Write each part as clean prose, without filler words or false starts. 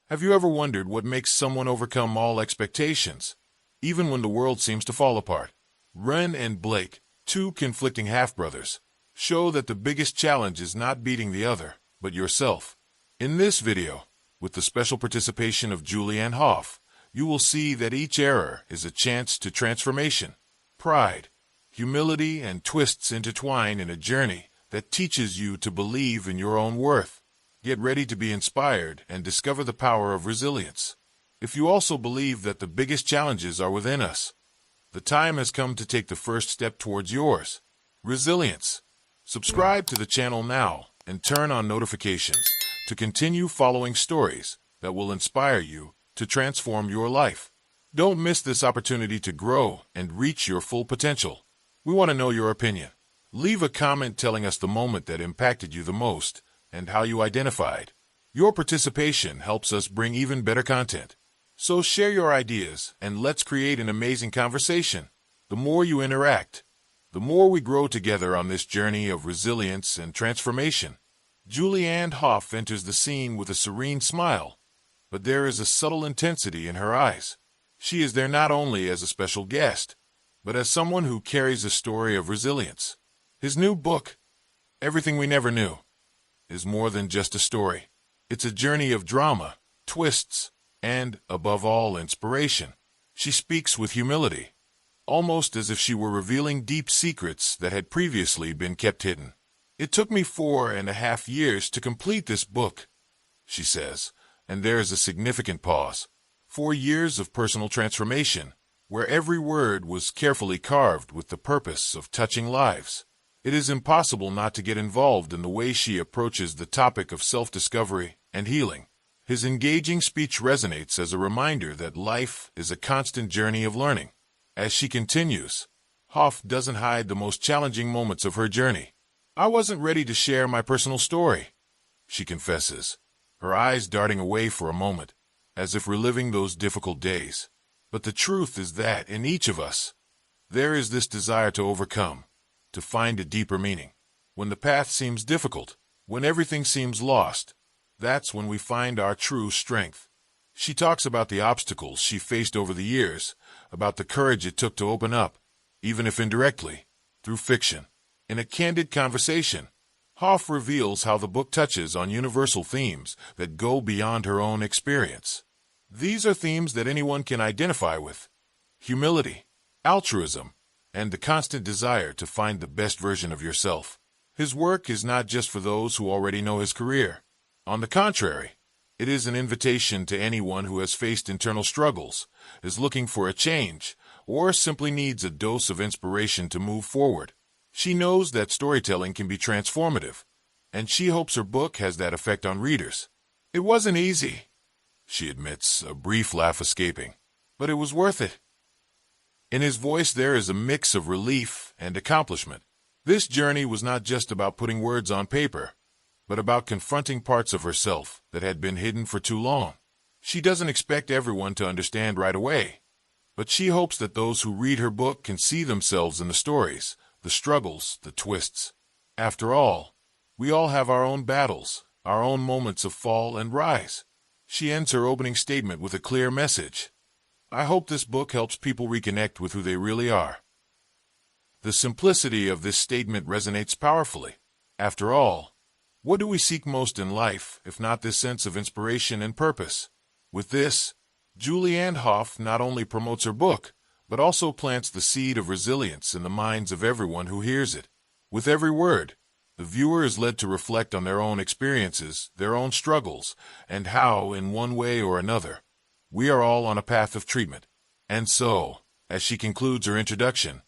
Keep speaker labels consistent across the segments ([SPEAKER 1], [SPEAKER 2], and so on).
[SPEAKER 1] Have you ever wondered what makes someone overcome all expectations, even when the world seems to fall apart? Ren and Blake, two conflicting half-brothers, show that the biggest challenge is not beating the other, but yourself. In this video, with the special participation of Julianne Hough, you will see that each error is a chance to transformation. Pride, humility, and twists intertwine in a journey that teaches you to believe in your own worth. Get ready to be inspired and discover the power of resilience. If you also believe that the biggest challenges are within us, the time has come to take the first step towards yours. Resilience. Subscribe to the channel now and turn on notifications to continue following stories that will inspire you to transform your life. Don't miss this opportunity to grow and reach your full potential. We want to know your opinion. Leave a comment telling us the moment that impacted you the most and how you identified. Your participation helps us bring even better content. So share your ideas and let's create an amazing conversation. The more you interact, the more we grow together on this journey of resilience and transformation. Julianne Hough enters the scene with a serene smile, but there is a subtle intensity in her eyes. She is there not only as a special guest, but as someone who carries a story of resilience. His new book, Everything We Never Knew, is more than just a story. It's a journey of drama, twists, and, above all, inspiration. She speaks with humility, almost as if she were revealing deep secrets that had previously been kept hidden. It took me 4.5 years to complete this book, she says, and there is a significant pause. 4 years of personal transformation, where every word was carefully carved with the purpose of touching lives. It is impossible not to get involved in the way she approaches the topic of self-discovery and healing. His engaging speech resonates as a reminder that life is a constant journey of learning. As she continues, Hough doesn't hide the most challenging moments of her journey. I wasn't ready to share my personal story, she confesses, her eyes darting away for a moment, as if reliving those difficult days. But the truth is that in each of us, there is this desire to overcome, to find a deeper meaning. When the path seems difficult, when everything seems lost, that's when we find our true strength. She talks about the obstacles she faced over the years, about the courage it took to open up, even if indirectly, through fiction. In a candid conversation, Hough reveals how the book touches on universal themes that go beyond her own experience. These are themes that anyone can identify with: humility, altruism, and the constant desire to find the best version of yourself. His work is not just for those who already know his career. On the contrary, it is an invitation to anyone who has faced internal struggles, is looking for a change, or simply needs a dose of inspiration to move forward. She knows that storytelling can be transformative, and she hopes her book has that effect on readers. It wasn't easy, she admits, a brief laugh escaping, but it was worth it. In his voice there is a mix of relief and accomplishment. This journey was not just about putting words on paper, but about confronting parts of herself that had been hidden for too long. She doesn't expect everyone to understand right away, but she hopes that those who read her book can see themselves in the stories, the struggles, the twists. After all, we all have our own battles, our own moments of fall and rise. She ends her opening statement with a clear message. I hope this book helps people reconnect with who they really are. The simplicity of this statement resonates powerfully. After all, what do we seek most in life, if not this sense of inspiration and purpose? With this, Julianne Hough not only promotes her book, but also plants the seed of resilience in the minds of everyone who hears it. With every word, the viewer is led to reflect on their own experiences, their own struggles, and how, in one way or another, we are all on a path of treatment. And so, as she concludes her introduction,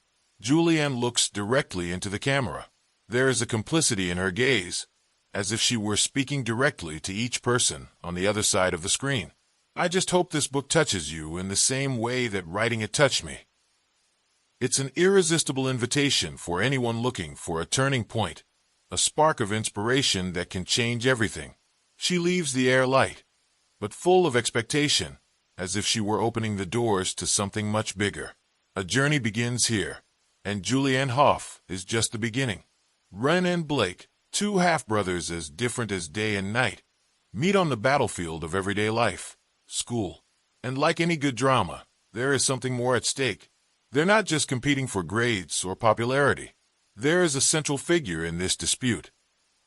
[SPEAKER 1] Julianne looks directly into the camera. There is a complicity in her gaze, as if she were speaking directly to each person on the other side of the screen. I just hope this book touches you in the same way that writing it touched me. It's an irresistible invitation for anyone looking for a turning point, a spark of inspiration that can change everything. She leaves the air light, but full of expectation, as if she were opening the doors to something much bigger. A journey begins here, and Julianne Hough is just the beginning. Ren and Blake, two half-brothers as different as day and night, meet on the battlefield of everyday life, school. And like any good drama, there is something more at stake. They're not just competing for grades or popularity. There is a central figure in this dispute.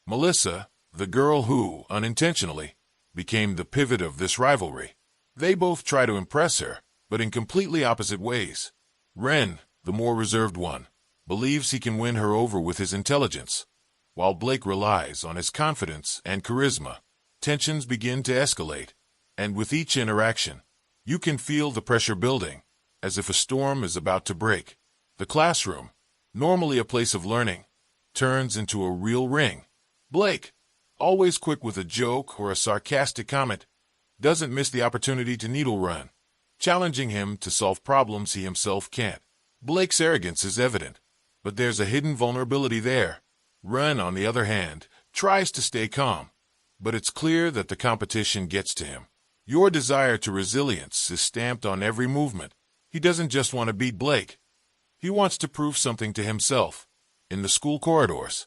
[SPEAKER 1] Melissa, the girl who, unintentionally, became the pivot of this rivalry. They both try to impress her, but in completely opposite ways. Ren, the more reserved one, believes he can win her over with his intelligence, while Blake relies on his confidence and charisma. Tensions begin to escalate, and with each interaction, you can feel the pressure building, as if a storm is about to break. The classroom, normally a place of learning, turns into a real ring. Blake, always quick with a joke or a sarcastic comment, doesn't miss the opportunity to needle run, challenging him to solve problems he himself can't. Blake's arrogance is evident, but there's a hidden vulnerability there. Run, on the other hand, tries to stay calm, but it's clear that the competition gets to him. Your desire to resilience is stamped on every movement. He doesn't just want to beat Blake. He wants to prove something to himself. In the school corridors,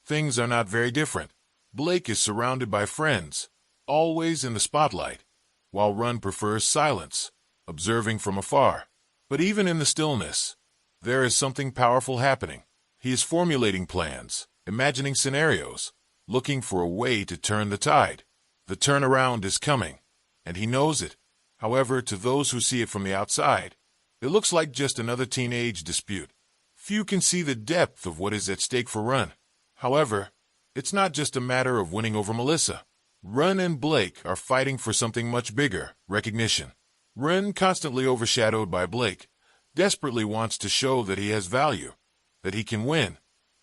[SPEAKER 1] things are not very different. Blake is surrounded by friends, always in the spotlight, while Run prefers silence, observing from afar. But even in the stillness, there is something powerful happening. He is formulating plans, imagining scenarios, looking for a way to turn the tide. The turnaround is coming, and he knows it. However, to those who see it from the outside, it looks like just another teenage dispute. Few can see the depth of what is at stake for Run. However, it's not just a matter of winning over Melissa. Run and Blake are fighting for something much bigger: recognition. Run, constantly overshadowed by Blake, desperately wants to show that he has value, that he can win,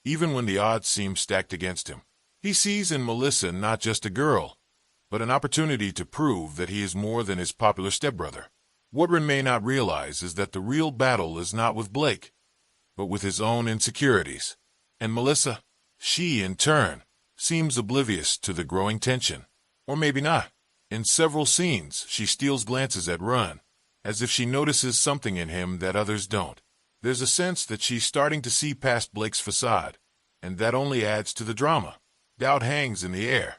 [SPEAKER 1] even when the odds seem stacked against him. He sees in Melissa not just a girl, but an opportunity to prove that he is more than his popular stepbrother. What Run may not realize is that the real battle is not with Blake, but with his own insecurities. And Melissa, she, in turn, seems oblivious to the growing tension. Or maybe not. In several scenes, she steals glances at Run, as if she notices something in him that others don't. There's a sense that she's starting to see past Blake's facade, and that only adds to the drama. Doubt hangs in the air.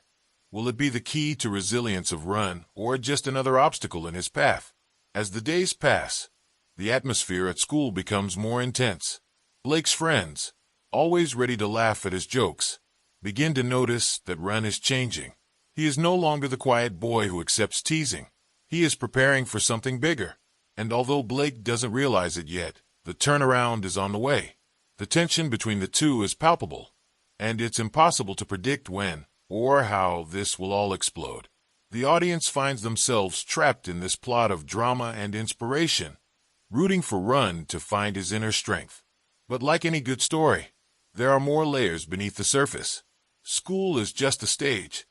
[SPEAKER 1] Will it be the key to resilience of Run, or just another obstacle in his path? As the days pass, the atmosphere at school becomes more intense. Blake's friends, always ready to laugh at his jokes, begin to notice that Run is changing. He is no longer the quiet boy who accepts teasing. He is preparing for something bigger. And although Blake doesn't realize it yet, the turnaround is on the way. The tension between the two is palpable, and it's impossible to predict when or how this will all explode. The audience finds themselves trapped in this plot of drama and inspiration, rooting for Run to find his inner strength. But like any good story, there are more layers beneath the surface. School is just a stage,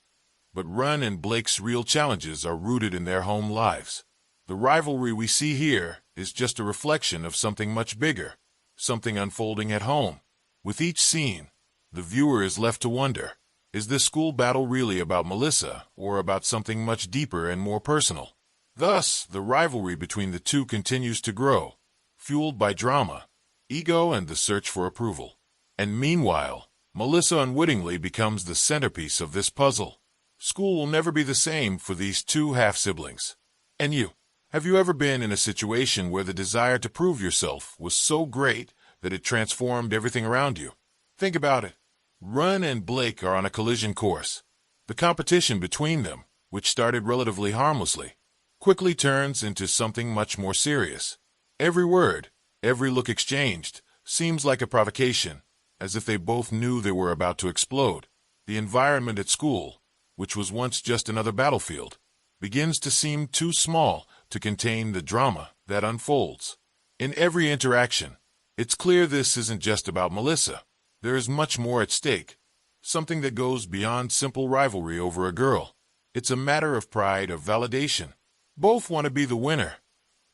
[SPEAKER 1] but Run and Blake's real challenges are rooted in their home lives. The rivalry we see here is just a reflection of something much bigger, something unfolding at home. With each scene, the viewer is left to wonder, is this school battle really about Melissa, or about something much deeper and more personal? Thus, the rivalry between the two continues to grow, fueled by drama, ego, and the search for approval. And meanwhile, Melissa unwittingly becomes the centerpiece of this puzzle. School will never be the same for these two half-siblings. And you? Have you ever been in a situation where the desire to prove yourself was so great that it transformed everything around you? Think about it. Run and Blake are on a collision course. The competition between them, which started relatively harmlessly, quickly turns into something much more serious. Every word, every look exchanged, seems like a provocation, as if they both knew they were about to explode. The environment at school, which was once just another battlefield, begins to seem too small to contain the drama that unfolds. In every interaction, it's clear this isn't just about Melissa. There is much more at stake, something that goes beyond simple rivalry over a girl. It's a matter of pride, of validation. Both want to be the winner,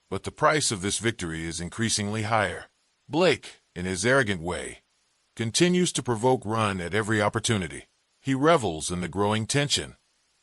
[SPEAKER 1] but the price of this victory is increasingly higher. Blake, in his arrogant way, continues to provoke Run at every opportunity. He revels in the growing tension,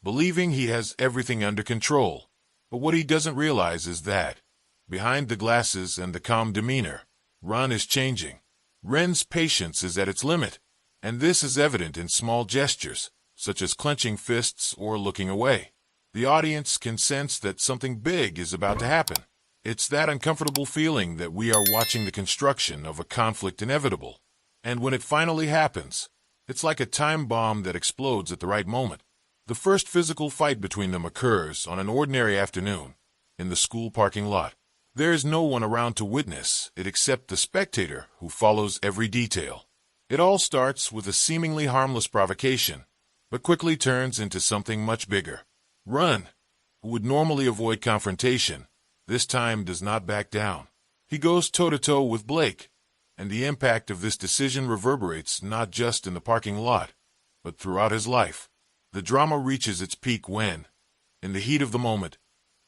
[SPEAKER 1] believing he has everything under control. But what he doesn't realize is that, behind the glasses and the calm demeanor, Run is changing. Ren's patience is at its limit, and this is evident in small gestures, such as clenching fists or looking away. The audience can sense that something big is about to happen. It's that uncomfortable feeling that we are watching the construction of a conflict inevitable. And when it finally happens, it's like a time bomb that explodes at the right moment. The first physical fight between them occurs on an ordinary afternoon in the school parking lot. There is no one around to witness it except the spectator who follows every detail. It all starts with a seemingly harmless provocation, but quickly turns into something much bigger. Run, who would normally avoid confrontation, this time does not back down. He goes toe-to-toe with Blake, and the impact of this decision reverberates not just in the parking lot, but throughout his life. The drama reaches its peak when, in the heat of the moment,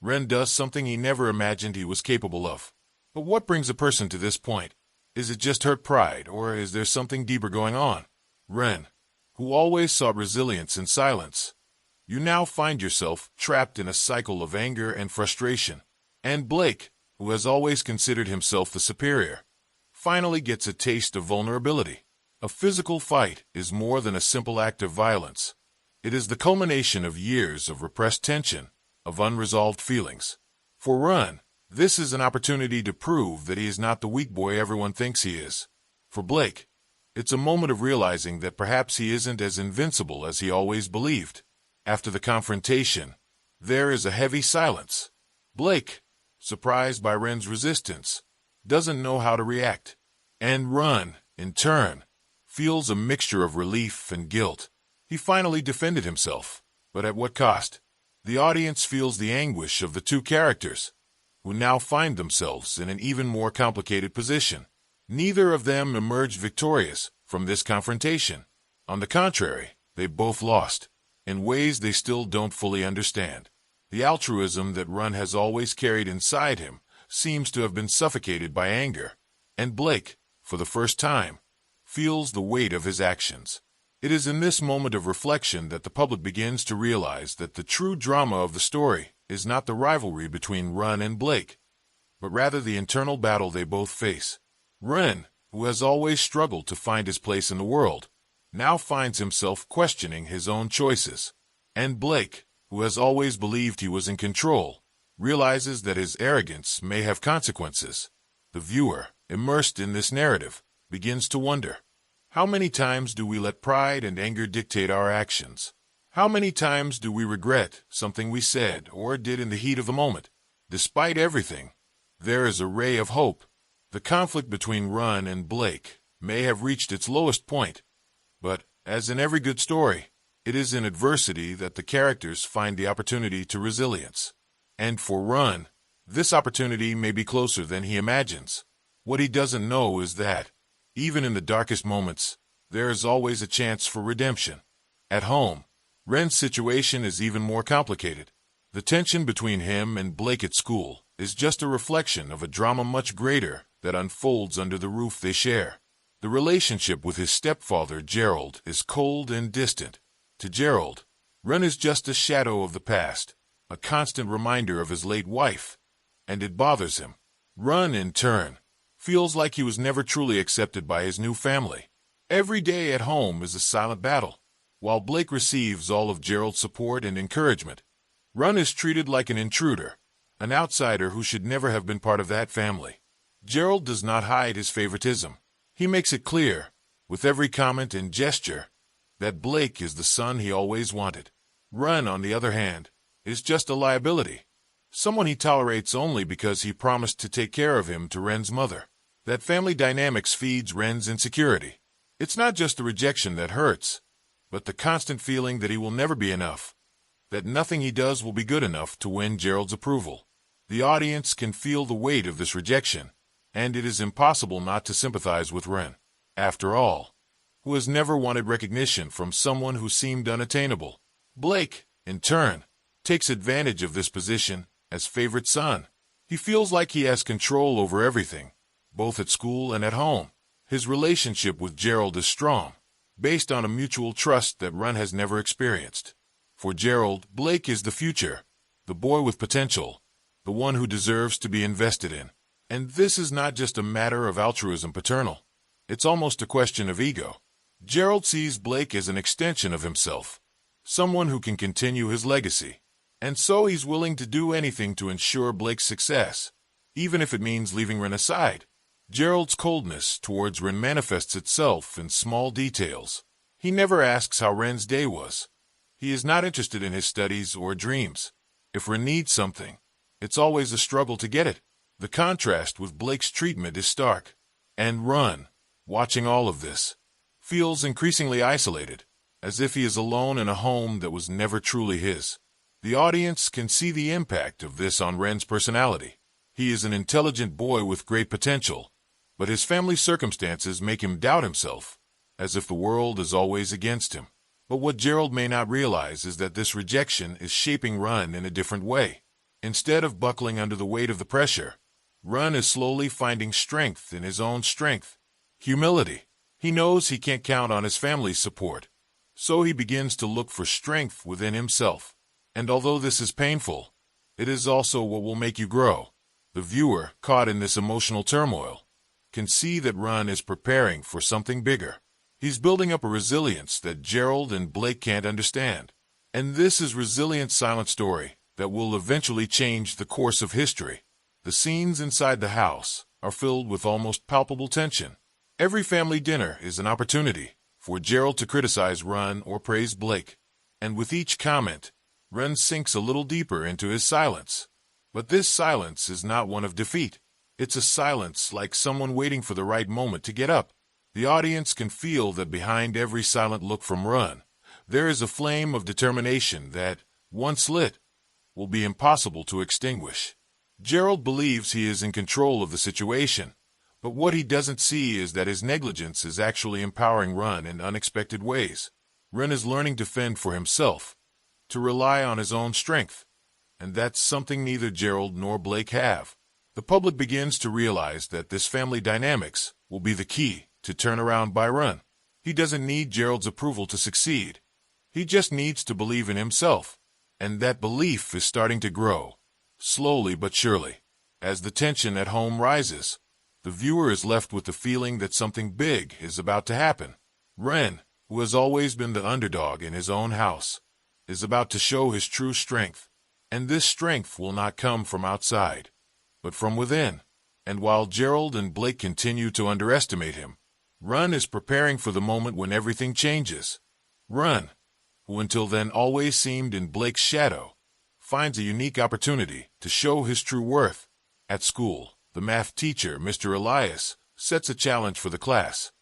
[SPEAKER 1] Ren does something he never imagined he was capable of. But what brings a person to this point? Is it just hurt pride, or is there something deeper going on? Ren, who always sought resilience in silence, you now find yourself trapped in a cycle of anger and frustration. And Blake, who has always considered himself the superior, finally gets a taste of vulnerability. A physical fight is more than a simple act of violence. It is the culmination of years of repressed tension, of unresolved feelings. For Ren, this is an opportunity to prove that he is not the weak boy everyone thinks he is. For Blake, it's a moment of realizing that perhaps he isn't as invincible as he always believed. After the confrontation, there is a heavy silence. Blake, surprised by Ren's resistance, doesn't know how to react. And Ren, in turn, feels a mixture of relief and guilt. He finally defended himself, but at what cost? The audience feels the anguish of the two characters, who now find themselves in an even more complicated position. Neither of them emerged victorious from this confrontation. On the contrary, they both lost, in ways they still don't fully understand. The altruism that Ren has always carried inside him seems to have been suffocated by anger, and Blake, for the first time, feels the weight of his actions. It is in this moment of reflection that the public begins to realize that the true drama of the story is not the rivalry between Ren and Blake, but rather the internal battle they both face. Ren, who has always struggled to find his place in the world, now finds himself questioning his own choices. And Blake, who has always believed he was in control, realizes that his arrogance may have consequences. The viewer, immersed in this narrative, begins to wonder, how many times do we let pride and anger dictate our actions? How many times do we regret something we said or did in the heat of the moment? Despite everything, there is a ray of hope. The conflict between Ren and Blake may have reached its lowest point, but, as in every good story, it is in adversity that the characters find the opportunity to resilience. And for Ren, this opportunity may be closer than he imagines. What he doesn't know is that, even in the darkest moments, there is always a chance for redemption. At home, Ren's situation is even more complicated. The tension between him and Blake at school is just a reflection of a drama much greater that unfolds under the roof they share. The relationship with his stepfather, GIRLl, is cold and distant. To GIRLl, Ren is just a shadow of the past, a constant reminder of his late wife, and it bothers him. Ren, in turn, feels like he was never truly accepted by his new family. Every day at home is a silent battle. While Blake receives all of GIRL's support and encouragement, Ren is treated like an intruder, an outsider who should never have been part of that family. GIRLl does not hide his favoritism. He makes it clear, with every comment and gesture, that Blake is the son he always wanted. Ren, on the other hand, is just a liability, someone he tolerates only because he promised to take care of him to Ren's mother. That family dynamics feeds Ren's insecurity. It's not just the rejection that hurts, but the constant feeling that he will never be enough, that nothing he does will be good enough to win GIRL's approval. The audience can feel the weight of this rejection, and it is impossible not to sympathize with Ren, after all, who has never wanted recognition from someone who seemed unattainable. Blake, in turn, takes advantage of this position as favorite son. He feels like he has control over everything, both at school and at home. His relationship with GIRLl is strong, based on a mutual trust that Ren has never experienced. For GIRLl, Blake is the future, the boy with potential, the one who deserves to be invested in. And this is not just a matter of altruism paternal. It's almost a question of ego. GIRLl sees Blake as an extension of himself, someone who can continue his legacy. And so he's willing to do anything to ensure Blake's success, even if it means leaving Ren aside. GIRL's coldness towards Ren manifests itself in small details. He never asks how Ren's day was. He is not interested in his studies or dreams. If Ren needs something, it's always a struggle to get it. The contrast with Blake's treatment is stark. And Ren, watching all of this, feels increasingly isolated, as if he is alone in a home that was never truly his. The audience can see the impact of this on Ren's personality. He is an intelligent boy with great potential, but his family circumstances make him doubt himself, as if the world is always against him. But what GIRLl may not realize is that this rejection is shaping Ren in a different way. Instead of buckling under the weight of the pressure, Ren is slowly finding strength in his own strength. Humility. He knows he can't count on his family's support, so he begins to look for strength within himself. And although this is painful, it is also what will make you grow. The viewer, caught in this emotional turmoil, can see that Ren is preparing for something bigger. He's building up a resilience that GIRLl and Blake can't understand. And this is Resilient's silent story that will eventually change the course of history. The scenes inside the house are filled with almost palpable tension. Every family dinner is an opportunity for GIRLl to criticize Ren or praise Blake. And with each comment, Ren sinks a little deeper into his silence. But this silence is not one of defeat. It's a silence like someone waiting for the right moment to get up. The audience can feel that behind every silent look from Ren, there is a flame of determination that, once lit, will be impossible to extinguish. GIRLl believes he is in control of the situation, but what he doesn't see is that his negligence is actually empowering Ren in unexpected ways. Ren is learning to fend for himself, to rely on his own strength, and that's something neither GIRLl nor Blake have. The public begins to realize that this family dynamics will be the key to turn around by Ren. He doesn't need GIRL's approval to succeed. He just needs to believe in himself, and that belief is starting to grow, slowly but surely. As the tension at home rises, the viewer is left with the feeling that something big is about to happen. Ren, who has always been the underdog in his own house, is about to show his true strength, and this strength will not come from outside, but from within. And while GIRLl and Blake continue to underestimate him, Ren is preparing for the moment when everything changes. Ren, who until then always seemed in Blake's shadow, finds a unique opportunity to show his true worth. At school, the math teacher, Mr. Elias, sets a challenge for the class,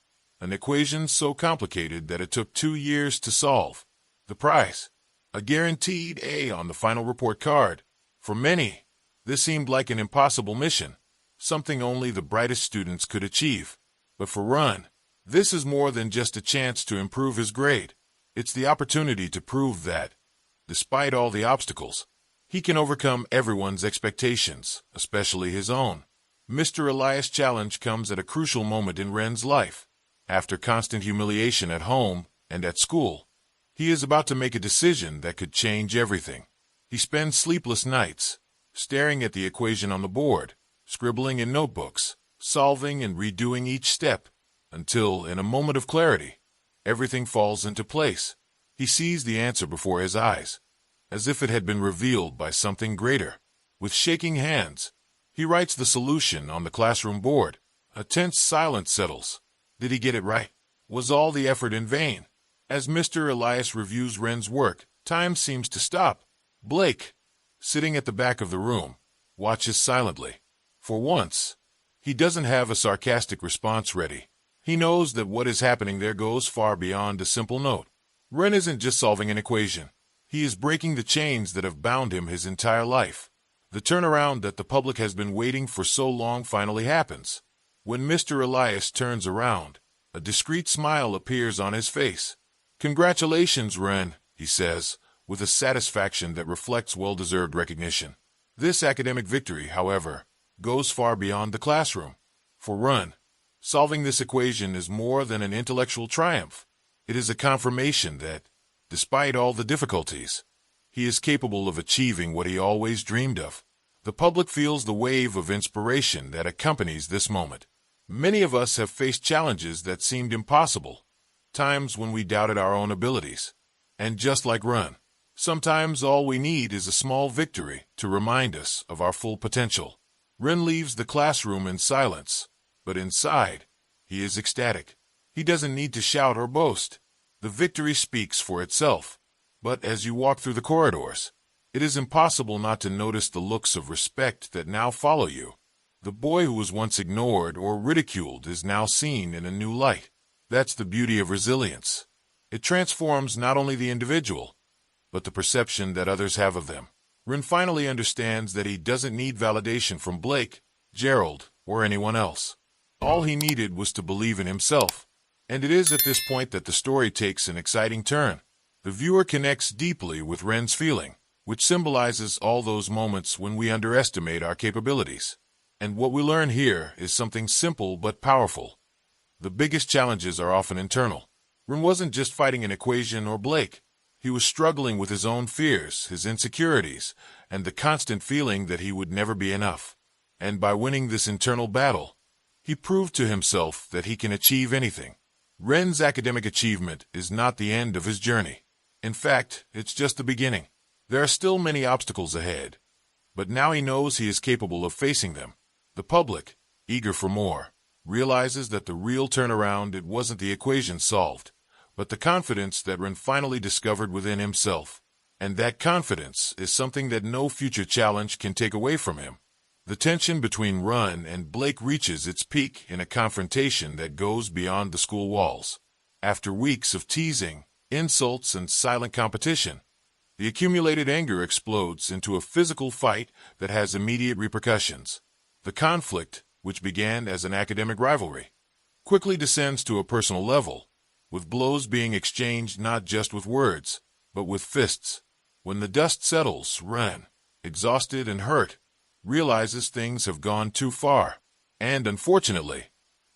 [SPEAKER 1] an equation so complicated that it took 2 years to solve. The prize: a guaranteed A on the final report card. For many, this seemed like an impossible mission, something only the brightest students could achieve. But for Ren, this is more than just a chance to improve his grade. It's the opportunity to prove that, despite all the obstacles, he can overcome everyone's expectations, especially his own. Mr. Elias' challenge comes at a crucial moment in Ren's life. After constant humiliation at home and at school, he is about to make a decision that could change everything. He spends sleepless nights, staring at the equation on the board, scribbling in notebooks, solving and redoing each step, until, in a moment of clarity, everything falls into place. He sees the answer before his eyes, as if it had been revealed by something greater. With shaking hands, he writes the solution on the classroom board. A tense silence settles. Did he get it right? Was all the effort in vain? As Mr. Elias reviews Ren's work, time seems to stop. Blake, sitting at the back of the room, watches silently. For once, he doesn't have a sarcastic response ready. He knows that what is happening there goes far beyond a simple note. Ren isn't just solving an equation. He is breaking the chains that have bound him his entire life. The turnaround that the public has been waiting for so long finally happens. When Mr. Elias turns around, a discreet smile appears on his face. "Congratulations, Ren," he says, with a satisfaction that reflects well-deserved recognition. This academic victory, however, goes far beyond the classroom. For Ren, solving this equation is more than an intellectual triumph. It is a confirmation that, despite all the difficulties, he is capable of achieving what he always dreamed of. The public feels the wave of inspiration that accompanies this moment. Many of us have faced challenges that seemed impossible, times when we doubted our own abilities. And just like Run, sometimes all we need is a small victory to remind us of our full potential. Ren leaves the classroom in silence, but inside, he is ecstatic. He doesn't need to shout or boast. The victory speaks for itself. But as you walk through the corridors, it is impossible not to notice the looks of respect that now follow you. The boy who was once ignored or ridiculed is now seen in a new light. That's the beauty of resilience. It transforms not only the individual, but the perception that others have of them. Ren finally understands that he doesn't need validation from Blake, GIRLl, or anyone else. All he needed was to believe in himself. And it is at this point that the story takes an exciting turn. The viewer connects deeply with Ren's feeling, which symbolizes all those moments when we underestimate our capabilities. And what we learn here is something simple but powerful. The biggest challenges are often internal. Ren wasn't just fighting an equation or Blake. He was struggling with his own fears, his insecurities, and the constant feeling that he would never be enough. And by winning this internal battle, he proved to himself that he can achieve anything. Ren's academic achievement is not the end of his journey. In fact, it's just the beginning. There are still many obstacles ahead, but now he knows he is capable of facing them. The public, eager for more, realizes that the real turnaround, it wasn't the equation solved, but the confidence that Ren finally discovered within himself. And that confidence is something that no future challenge can take away from him. The tension between Ren and Blake reaches its peak in a confrontation that goes beyond the school walls. After weeks of teasing, insults, and silent competition, the accumulated anger explodes into a physical fight that has immediate repercussions. The conflict, which began as an academic rivalry, quickly descends to a personal level, with blows being exchanged not just with words, but with fists. When the dust settles, Ren, exhausted and hurt, realizes things have gone too far. And unfortunately,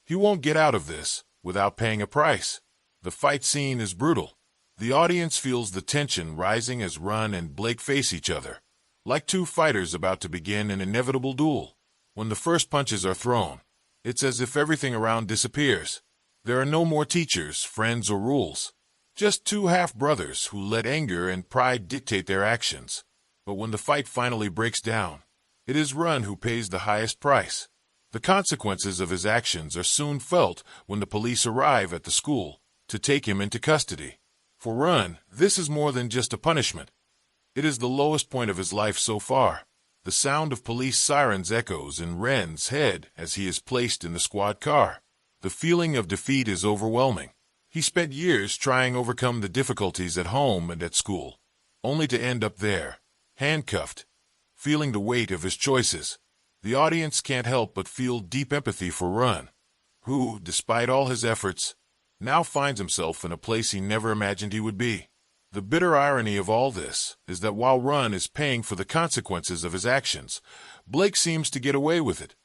[SPEAKER 1] he won't get out of this without paying a price. The fight scene is brutal. The audience feels the tension rising as Ren and Blake face each other, like two fighters about to begin an inevitable duel. When the first punches are thrown, it's as if everything around disappears. There are no more teachers, friends, or rules. Just two half-brothers who let anger and pride dictate their actions. But when the fight finally breaks down, it is Ren who pays the highest price. The consequences of his actions are soon felt when the police arrive at the school to take him into custody. For Ren, this is more than just a punishment. It is the lowest point of his life so far. The sound of police sirens echoes in Ren's head as he is placed in the squad car. The feeling of defeat is overwhelming. He spent years trying to overcome the difficulties at home and at school, only to end up there, handcuffed, feeling the weight of his choices. The audience can't help but feel deep empathy for Ren, who, despite all his efforts, now finds himself in a place he never imagined he would be. The bitter irony of all this is that while Ren is paying for the consequences of his actions, Blake seems to get away with it,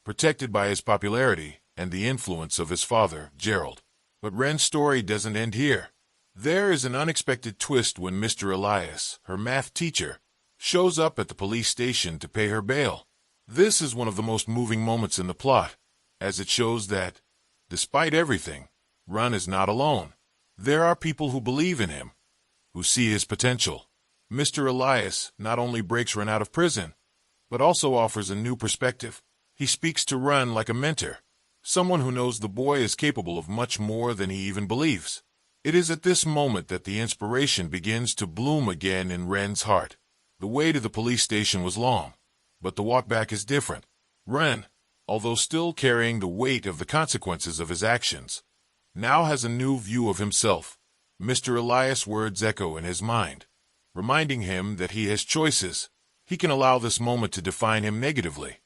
[SPEAKER 1] protected by his popularity and the influence of his father, GIRLl. But Ren's story doesn't end here. There is an unexpected twist when Mr. Elias, her math teacher, shows up at the police station to pay her bail. This is one of the most moving moments in the plot, as it shows that, despite everything, Ren is not alone. There are people who believe in him, who see his potential. Mr. Elias not only breaks Ren out of prison, but also offers a new perspective. He speaks to Ren like a mentor, someone who knows the boy is capable of much more than he even believes. It is at this moment that the inspiration begins to bloom again in Ren's heart. The way to the police station was long, but the walk back is different. Ren, although still carrying the weight of the consequences of his actions, now has a new view of himself. Mr. Elias' words echo in his mind, reminding him that he has choices. He can allow this moment to define him negatively,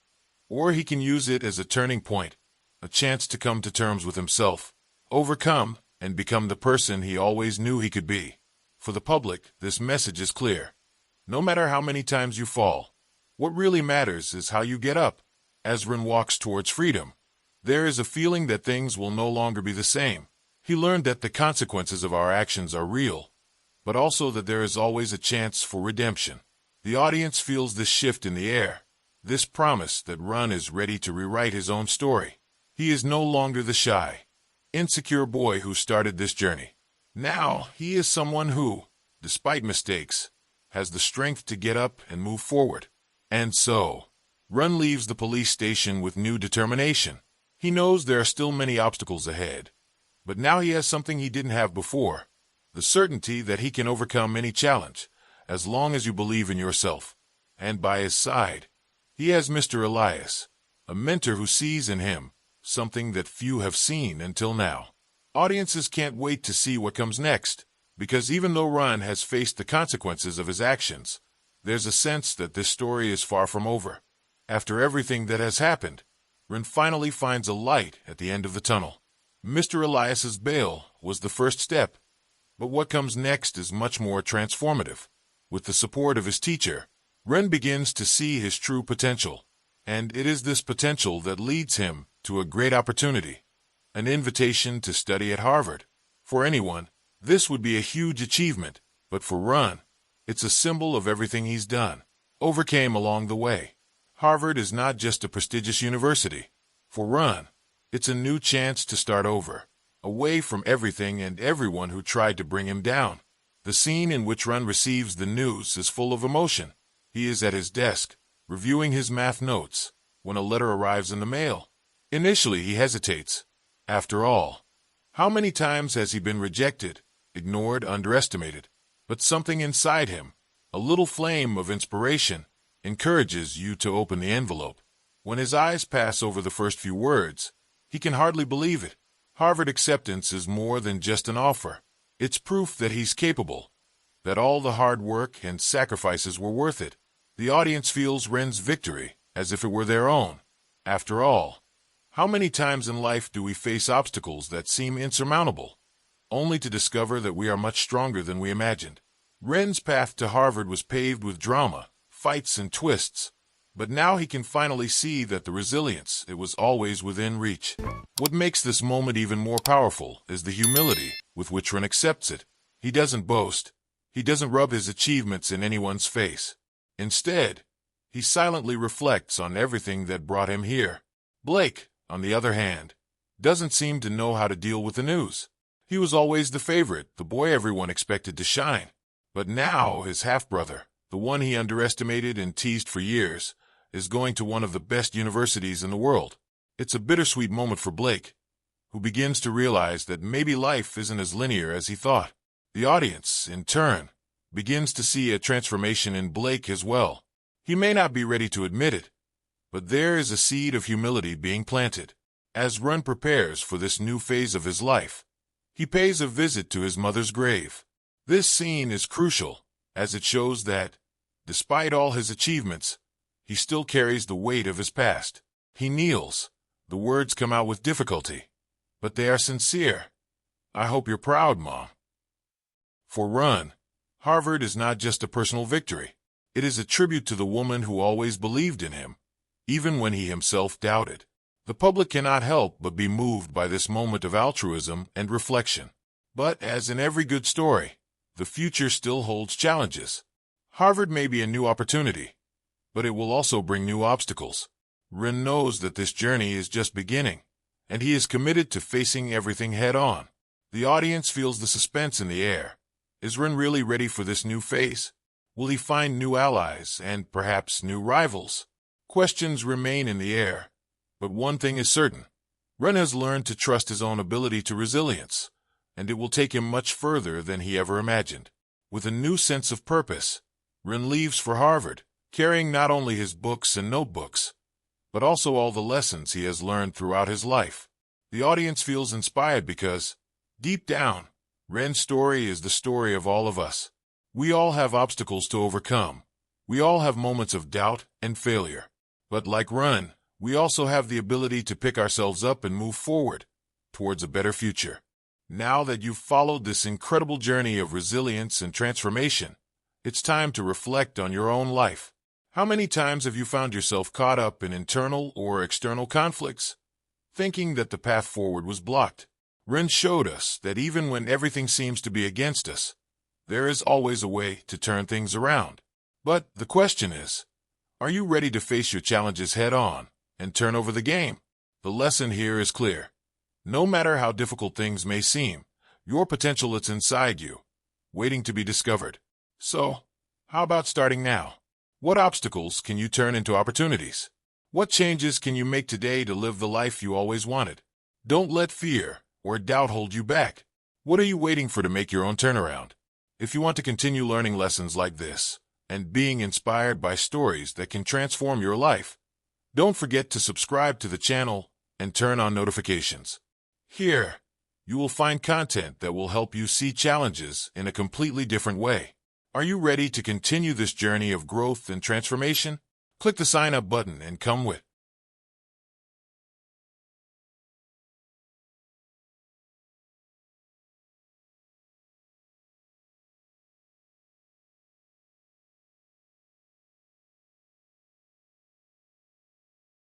[SPEAKER 1] or he can use it as a turning point, a chance to come to terms with himself, overcome, and become the person he always knew he could be. For the public, this message is clear. No matter how many times you fall, what really matters is how you get up. As Ren walks towards freedom, there is a feeling that things will no longer be the same. He learned that the consequences of our actions are real, but also that there is always a chance for redemption. The audience feels this shift in the air, this promise that Ren is ready to rewrite his own story. He is no longer the shy, insecure boy who started this journey. Now he is someone who, despite mistakes, has the strength to get up and move forward. And so, Run leaves the police station with new determination. He knows there are still many obstacles ahead, but now he has something he didn't have before, the certainty that he can overcome any challenge, as long as you believe in yourself. And by his side, he has Mr. Elias, a mentor who sees in him something that few have seen until now. Audiences can't wait to see what comes next, because even though Run has faced the consequences of his actions, there's a sense that this story is far from over. After everything that has happened, Run finally finds a light at the end of the tunnel. Mr. Elias's bail was the first step, but what comes next is much more transformative. With the support of his teacher, Run begins to see his true potential, and it is this potential that leads him to a great opportunity, an invitation to study at Harvard. For anyone, this would be a huge achievement, but for Run, it's a symbol of everything he's done, overcame along the way. Harvard is not just a prestigious university. For Run, it's a new chance to start over, away from everything and everyone who tried to bring him down. The scene in which Run receives the news is full of emotion. He is at his desk, reviewing his math notes, when a letter arrives in the mail. Initially, he hesitates. After all, how many times has he been rejected, ignored, underestimated? But something inside him, a little flame of inspiration, encourages you to open the envelope. When his eyes pass over the first few words, he can hardly believe it. Harvard acceptance is more than just an offer. It's proof that he's capable, that all the hard work and sacrifices were worth it. The audience feels Ren's victory as if it were their own. After all, how many times in life do we face obstacles that seem insurmountable, only to discover that we are much stronger than we imagined? Ren's path to Harvard was paved with drama, fights, and twists, but now he can finally see that the resilience, it was always within reach. What makes this moment even more powerful is the humility with which Ren accepts it. He doesn't boast. He doesn't rub his achievements in anyone's face. Instead, he silently reflects on everything that brought him here. Blake, on the other hand, doesn't seem to know how to deal with the news. He was always the favorite, the boy everyone expected to shine. But now his half-brother, the one he underestimated and teased for years, is going to one of the best universities in the world. It's a bittersweet moment for Blake, who begins to realize that maybe life isn't as linear as he thought. The audience, in turn, begins to see a transformation in Blake as well. He may not be ready to admit it, but there is a seed of humility being planted. As Run prepares for this new phase of his life, he pays a visit to his mother's grave. This scene is crucial, as it shows that, despite all his achievements, he still carries the weight of his past. He kneels. The words come out with difficulty, but they are sincere. "I hope you're proud, Mom." For Run, Harvard is not just a personal victory. It is a tribute to the woman who always believed in him, even when he himself doubted. The public cannot help but be moved by this moment of altruism and reflection. But as in every good story, the future still holds challenges. Harvard may be a new opportunity, but it will also bring new obstacles. Ren knows that this journey is just beginning, and he is committed to facing everything head-on. The audience feels the suspense in the air. Is Ren really ready for this new phase? Will he find new allies and perhaps new rivals? Questions remain in the air, but one thing is certain. Ren has learned to trust his own ability to resilience, and it will take him much further than he ever imagined. With a new sense of purpose, Ren leaves for Harvard, carrying not only his books and notebooks, but also all the lessons he has learned throughout his life. The audience feels inspired because, deep down, Ren's story is the story of all of us. We all have obstacles to overcome. We all have moments of doubt and failure. But like Ren, we also have the ability to pick ourselves up and move forward towards a better future. Now that you've followed this incredible journey of resilience and transformation, it's time to reflect on your own life. How many times have you found yourself caught up in internal or external conflicts, thinking that the path forward was blocked? Ren showed us that even when everything seems to be against us, there is always a way to turn things around. But the question is, are you ready to face your challenges head-on and turn over the game? The lesson here is clear. No matter how difficult things may seem, your potential is inside you. waiting to be discovered. So, how about starting now? What obstacles can you turn into opportunities? What changes can you make today to live the life you always wanted? Don't let fear or doubt hold you back. What are you waiting for to make your own turnaround? If you want to continue learning lessons like this and being inspired by stories that can transform your life, don't forget to subscribe to the channel and turn on notifications. Here, you will find content that will help you see challenges in a completely different way. Are you ready to continue this journey of growth and transformation? Click the sign up button and come with